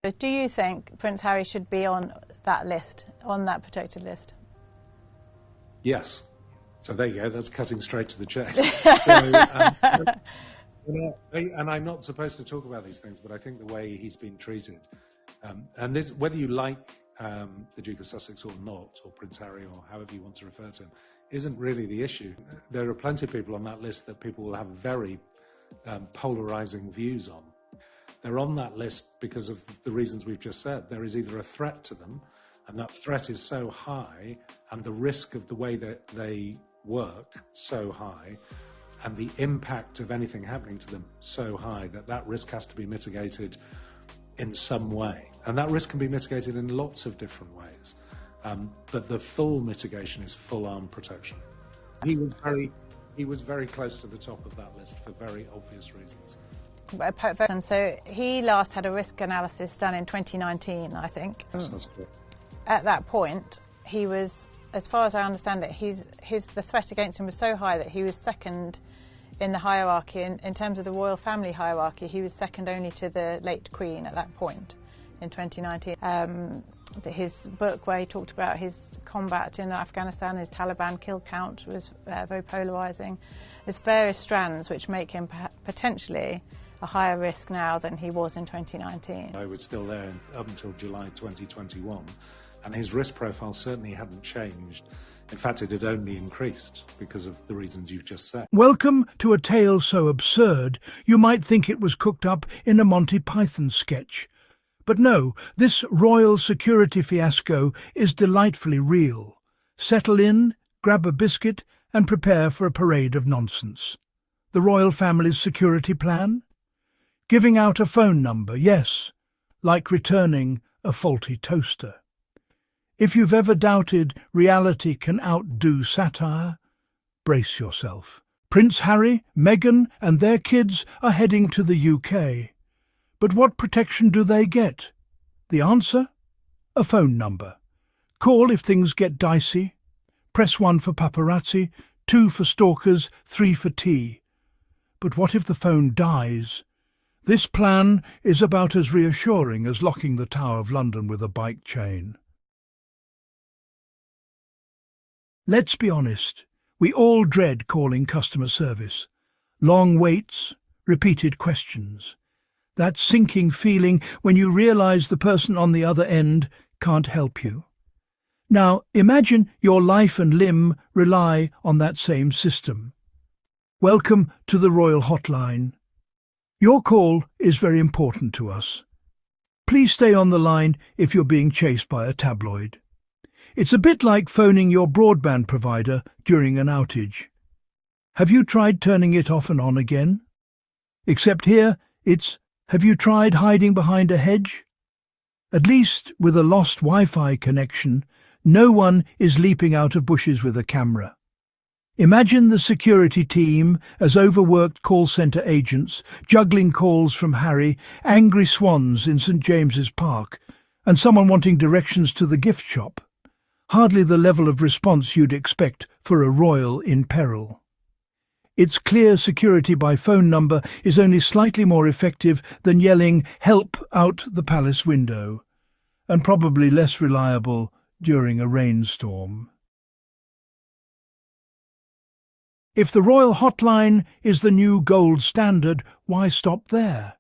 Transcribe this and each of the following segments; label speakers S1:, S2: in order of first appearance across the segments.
S1: Do you think Prince Harry should be on that list, on that protected list?
S2: Yes. So there you go, that's cutting straight to the chase. So, and I'm not supposed to talk about these things, but I think the way he's been treated, and this, whether you like the Duke of Sussex or not, or Prince Harry, or however you want to refer to him, isn't really the issue. There are plenty of people on that list that people will have very polarizing views on. They're on that list because of the reasons we've just said. There is either a threat to them, and that threat is so high, and the risk of the way that they work so high, and the impact of anything happening to them so high, that that risk has to be mitigated in some way. And that risk can be mitigated in lots of different ways. But the full mitigation is full arm protection. He was very close to the top of that list for very obvious reasons.
S1: And so he last had a risk analysis done in 2019, I think.
S2: That's correct.
S1: At that point, he was, as far as I understand it, the threat against him was so high that he was second in the hierarchy. In terms of the royal family hierarchy, he was second only to the late Queen at that point in 2019. His book, where he talked about his combat in Afghanistan, his Taliban kill count, was very polarising. There's various strands which make him potentially a higher risk now than he was in 2019.
S2: I was still there up until July 2021, and his risk profile certainly hadn't changed. In fact, it had only increased because of the reasons you've just said.
S3: Welcome to a tale so absurd you might think it was cooked up in a Monty Python sketch. But no, this royal security fiasco is delightfully real. Settle in, grab a biscuit, and prepare for a parade of nonsense. The royal family's security plan? Giving out a phone number, yes, like returning a faulty toaster. If you've ever doubted reality can outdo satire, brace yourself. Prince Harry, Meghan and their kids are heading to the UK. But what protection do they get? The answer? A phone number. Call if things get dicey. Press 1 for paparazzi, 2 for stalkers, 3 for tea. But what if the phone dies? This plan is about as reassuring as locking the Tower of London with a bike chain. Let's be honest, we all dread calling customer service. Long waits, repeated questions. That sinking feeling when you realise the person on the other end can't help you. Now imagine your life and limb rely on that same system. Welcome to the Royal Hotline. Your call is very important to us. Please stay on the line if you're being chased by a tabloid. It's a bit like phoning your broadband provider during an outage. Have you tried turning it off and on again? Except here, it's, have you tried hiding behind a hedge? At least with a lost Wi-Fi connection, no one is leaping out of bushes with a camera. Imagine the security team as overworked call centre agents, juggling calls from Harry, angry swans in St James's Park, and someone wanting directions to the gift shop. Hardly the level of response you'd expect for a royal in peril. Its clear security by phone number is only slightly more effective than yelling "help" out the palace window, and probably less reliable during a rainstorm. If the Royal Hotline is the new gold standard, why stop there?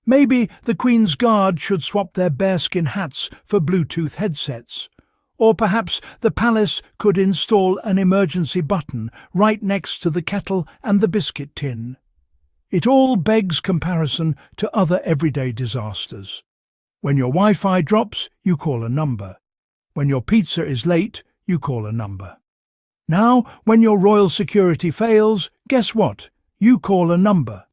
S3: Maybe the Queen's Guard should swap their bearskin hats for Bluetooth headsets. Or perhaps the palace could install an emergency button right next to the kettle and the biscuit tin. It all begs comparison to other everyday disasters. When your Wi-Fi drops, you call a number. When your pizza is late, you call a number. Now, when your royal security fails, guess what? You call a number.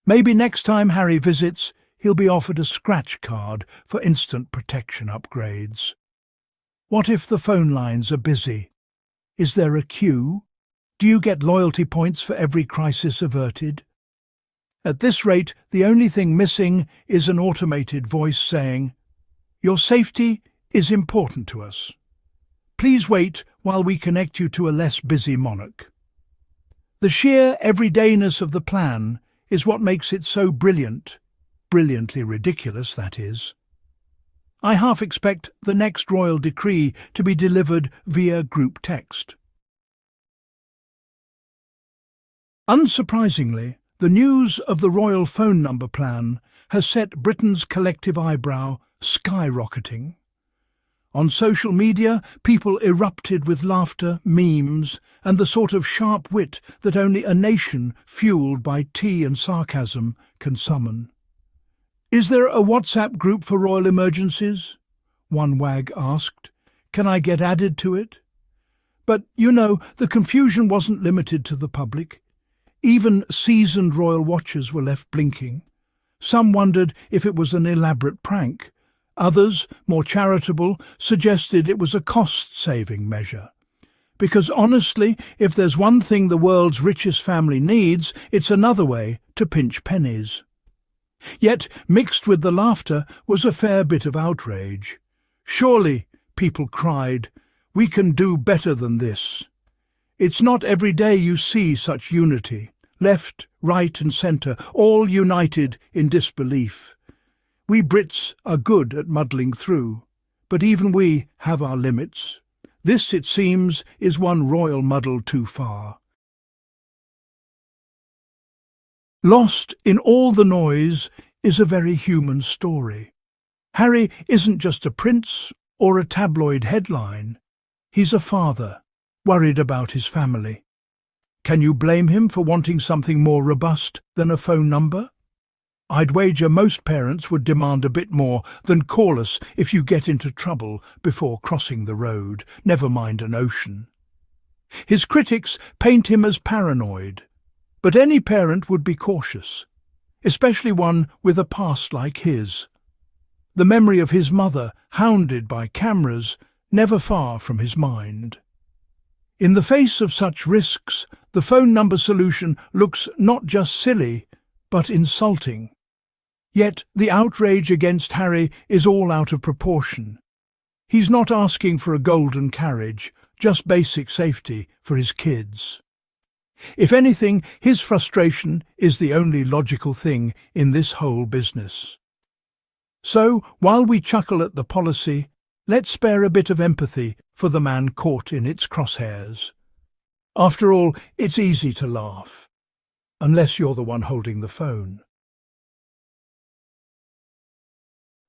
S3: Maybe next time Harry visits, he'll be offered a scratch card for instant protection upgrades. What if the phone lines are busy? Is there a queue? Do you get loyalty points for every crisis averted? At this rate, the only thing missing is an automated voice saying, "Your safety is important to us. Please wait while we connect you to a less busy monarch." The sheer everydayness of the plan is what makes it so brilliant. Brilliantly ridiculous, that is. I half expect the next royal decree to be delivered via group text. Unsurprisingly, the news of the royal phone number plan has set Britain's collective eyebrow skyrocketing. On social media, people erupted with laughter, memes, and the sort of sharp wit that only a nation fueled by tea and sarcasm can summon. "Is there a WhatsApp group for royal emergencies?" one wag asked. "Can I get added to it?" But, the confusion wasn't limited to the public. Even seasoned royal watchers were left blinking. Some wondered if it was an elaborate prank. Others, more charitable, suggested it was a cost-saving measure. Because honestly, if there's one thing the world's richest family needs, it's another way to pinch pennies. Yet, mixed with the laughter, was a fair bit of outrage. "Surely," people cried, "we can do better than this." It's not every day you see such unity, left, right and centre, all united in disbelief. We Brits are good at muddling through, but even we have our limits. This, it seems, is one royal muddle too far. Lost in all the noise is a very human story. Harry isn't just a prince or a tabloid headline. He's a father, worried about his family. Can you blame him for wanting something more robust than a phone number? I'd wager most parents would demand a bit more than "call us if you get into trouble" before crossing the road, never mind an ocean. His critics paint him as paranoid, but any parent would be cautious, especially one with a past like his. The memory of his mother, hounded by cameras, never far from his mind. In the face of such risks, the phone number solution looks not just silly, but insulting. Yet the outrage against Harry is all out of proportion. He's not asking for a golden carriage, just basic safety for his kids. If anything, his frustration is the only logical thing in this whole business. So, while we chuckle at the policy, let's spare a bit of empathy for the man caught in its crosshairs. After all, it's easy to laugh, unless you're the one holding the phone.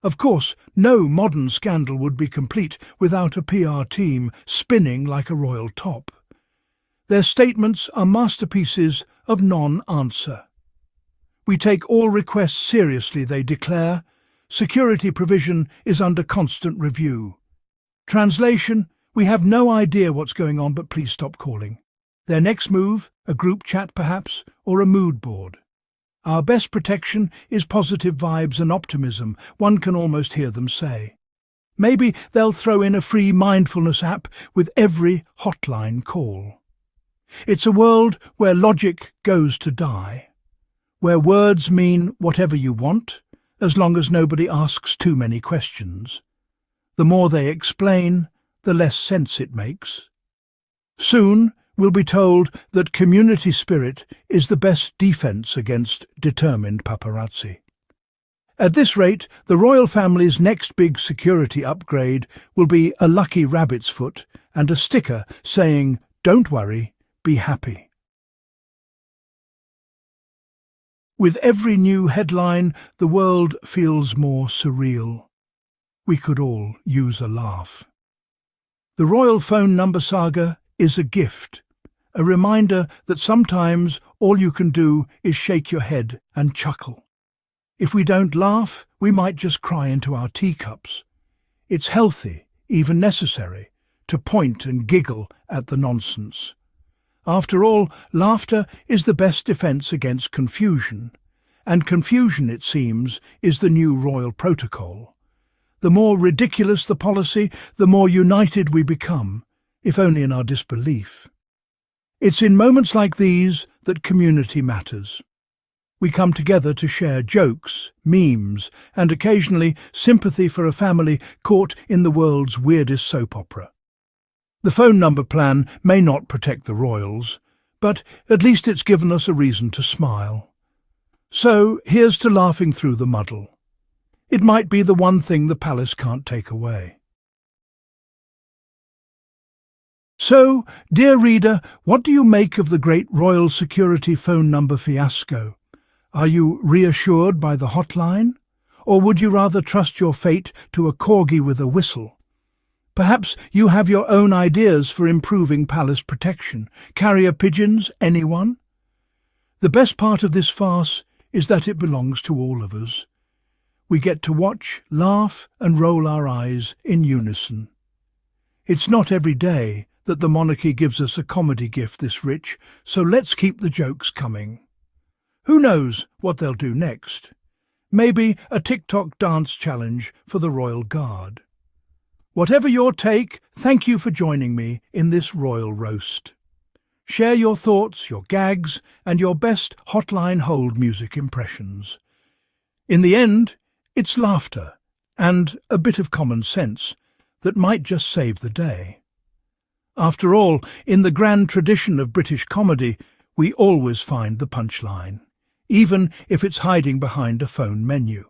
S3: Of course, no modern scandal would be complete without a PR team spinning like a royal top. Their statements are masterpieces of non-answer. "We take all requests seriously," they declare. "Security provision is under constant review." Translation: "We have no idea what's going on, but please stop calling." Their next move, a group chat perhaps, or a mood board. "Our best protection is positive vibes and optimism," one can almost hear them say. Maybe they'll throw in a free mindfulness app with every hotline call. It's a world where logic goes to die, where words mean whatever you want, as long as nobody asks too many questions. The more they explain, the less sense it makes. Soon we'll be told that community spirit is the best defence against determined paparazzi. At this rate, the royal family's next big security upgrade will be a lucky rabbit's foot and a sticker saying, "Don't worry, be happy." With every new headline, the world feels more surreal. We could all use a laugh. The royal phone number saga is a gift, a reminder that sometimes all you can do is shake your head and chuckle. If we don't laugh, we might just cry into our teacups. It's healthy, even necessary, to point and giggle at the nonsense. After all, laughter is the best defence against confusion, and confusion, it seems, is the new royal protocol. The more ridiculous the policy, the more united we become, if only in our disbelief. It's in moments like these that community matters. We come together to share jokes, memes, and occasionally sympathy for a family caught in the world's weirdest soap opera. The phone number plan may not protect the royals, but at least it's given us a reason to smile. So here's to laughing through the muddle. It might be the one thing the palace can't take away. So, dear reader, what do you make of the great royal security phone number fiasco? Are you reassured by the hotline? Or would you rather trust your fate to a corgi with a whistle? Perhaps you have your own ideas for improving palace protection. Carrier pigeons, anyone? The best part of this farce is that it belongs to all of us. We get to watch, laugh and roll our eyes in unison. It's not every day that the monarchy gives us a comedy gift this rich, so let's keep the jokes coming. Who knows what they'll do next? Maybe a TikTok dance challenge for the Royal Guard. Whatever your take, thank you for joining me in this royal roast. Share your thoughts, your gags, and your best hotline hold music impressions. In the end, it's laughter and a bit of common sense that might just save the day. After all, in the grand tradition of British comedy, we always find the punchline, even if it's hiding behind a phone menu.